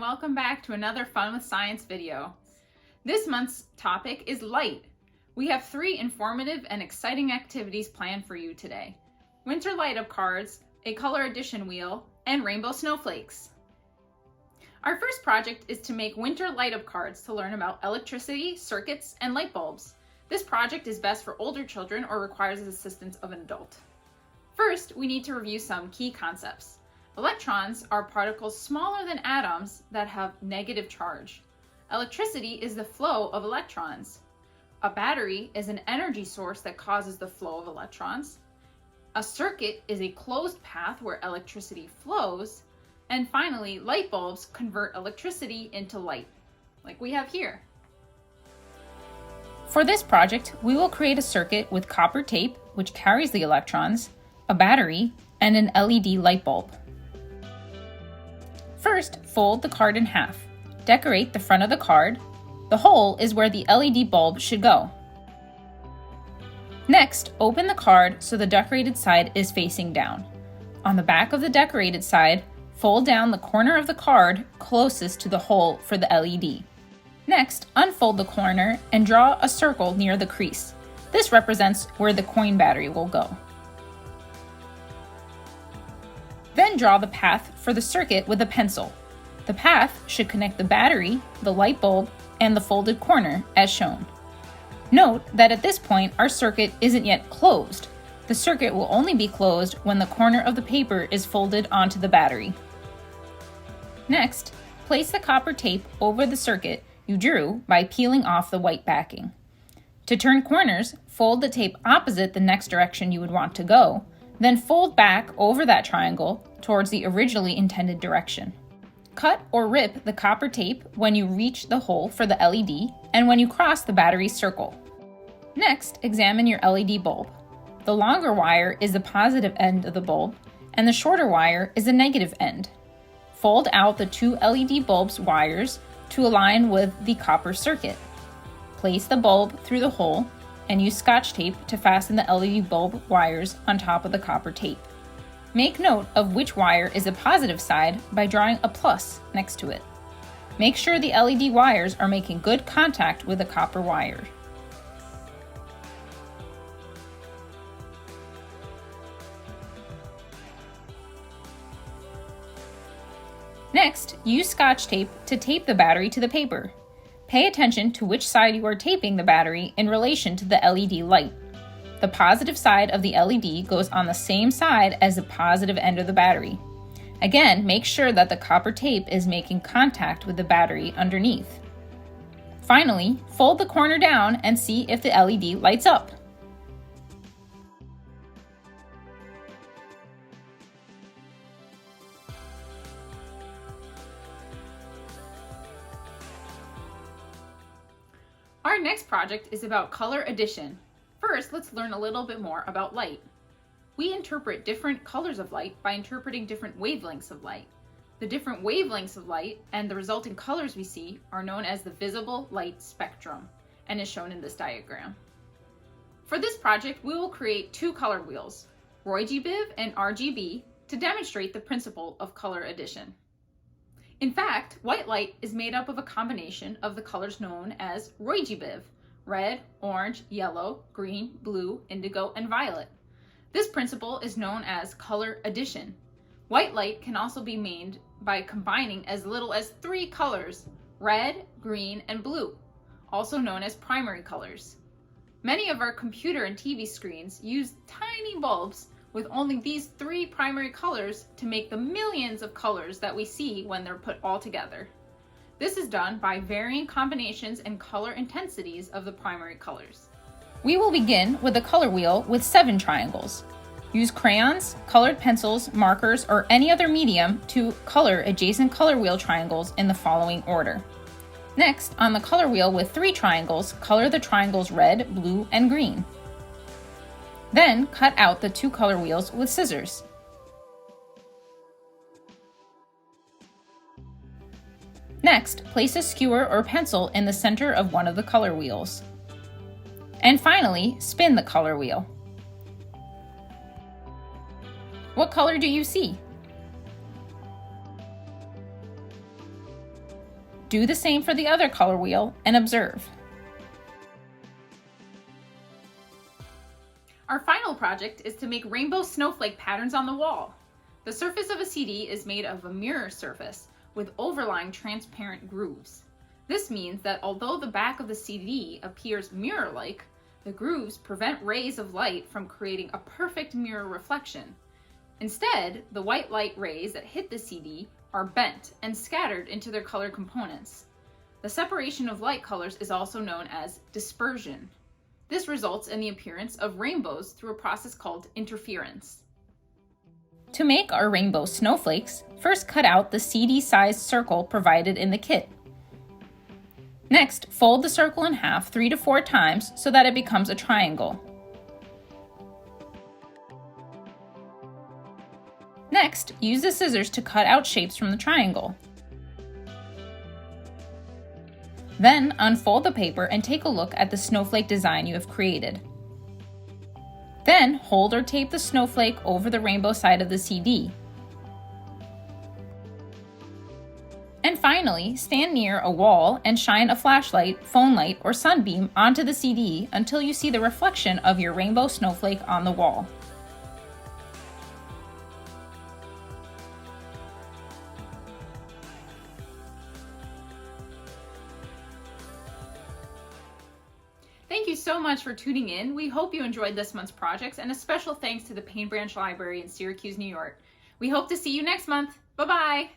welcome back to another Fun with Science video. This month's topic is light. We have 3 informative and exciting activities planned for you today. Winter light-up cards, a color addition wheel, and rainbow snowflakes. Our first project is to make winter light-up cards to learn about electricity, circuits, and light bulbs. This project is best for older children or requires the assistance of an adult. First, we need to review some key concepts. Electrons are particles smaller than atoms that have negative charge. Electricity is the flow of electrons. A battery is an energy source that causes the flow of electrons. A circuit is a closed path where electricity flows. And finally, light bulbs convert electricity into light, like we have here. For this project, we will create a circuit with copper tape, which carries the electrons, a battery, and an LED light bulb. First, fold the card in half. Decorate the front of the card. The hole is where the LED bulb should go. Next, open the card so the decorated side is facing down. On the back of the decorated side, fold down the corner of the card closest to the hole for the LED. Next, unfold the corner and draw a circle near the crease. This represents where the coin battery will go. Then draw the path for the circuit with a pencil. The path should connect the battery, the light bulb, and the folded corner as shown. Note that at this point our circuit isn't yet closed. The circuit will only be closed when the corner of the paper is folded onto the battery. Next, place the copper tape over the circuit you drew by peeling off the white backing. To turn corners, fold the tape opposite the next direction you would want to go, then fold back over that triangle towards the originally intended direction. Cut or rip the copper tape when you reach the hole for the LED and when you cross the battery circle. Next, examine your LED bulb. The longer wire is the positive end of the bulb, and the shorter wire is the negative end. Fold out the 2 LED bulbs wires to align with the copper circuit. Place the bulb through the hole and use Scotch tape to fasten the LED bulb wires on top of the copper tape. Make note of which wire is the positive side by drawing a plus next to it. Make sure the LED wires are making good contact with the copper wire. Next, use Scotch tape to tape the battery to the paper. Pay attention to which side you are taping the battery in relation to the LED light. The positive side of the LED goes on the same side as the positive end of the battery. Again, make sure that the copper tape is making contact with the battery underneath. Finally, fold the corner down and see if the LED lights up. Our next project is about color addition. First, let's learn a little bit more about light. We interpret different colors of light by interpreting different wavelengths of light. The different wavelengths of light and the resulting colors we see are known as the visible light spectrum and is shown in this diagram. For this project, we will create 2 color wheels, RGB and RGB, to demonstrate the principle of color addition. In fact, white light is made up of a combination of the colors known as RGB, red, orange, yellow, green, blue, indigo, and violet. This principle is known as color addition. White light can also be made by combining as little as 3 colors, red, green, and blue, also known as primary colors. Many of our computer and TV screens use tiny bulbs with only these 3 primary colors to make the millions of colors that we see when they're put all together. This is done by varying combinations and color intensities of the primary colors. We will begin with a color wheel with 7 triangles. Use crayons, colored pencils, markers, or any other medium to color adjacent color wheel triangles in the following order. Next, on the color wheel with 3 triangles, color the triangles red, blue, and green. Then, cut out the 2 color wheels with scissors. Next, place a skewer or pencil in the center of one of the color wheels. And finally, spin the color wheel. What color do you see? Do the same for the other color wheel and observe. Our final project is to make rainbow snowflake patterns on the wall. The surface of a CD is made of a mirror surface with overlying transparent grooves. This means that although the back of the CD appears mirror-like, the grooves prevent rays of light from creating a perfect mirror reflection. Instead, the white light rays that hit the CD are bent and scattered into their color components. The separation of light colors is also known as dispersion. This results in the appearance of rainbows through a process called interference. To make our rainbow snowflakes, first cut out the CD-sized circle provided in the kit. Next, fold the circle in half 3 to 4 times so that it becomes a triangle. Next, use the scissors to cut out shapes from the triangle. Then, unfold the paper and take a look at the snowflake design you have created. Then, hold or tape the snowflake over the rainbow side of the CD. And finally, stand near a wall and shine a flashlight, phone light, or sunbeam onto the CD until you see the reflection of your rainbow snowflake on the wall. Thank you so much for tuning in. We hope you enjoyed this month's projects, and a special thanks to the Paine Branch Library in Syracuse, New York. We hope to see you next month. Bye-bye.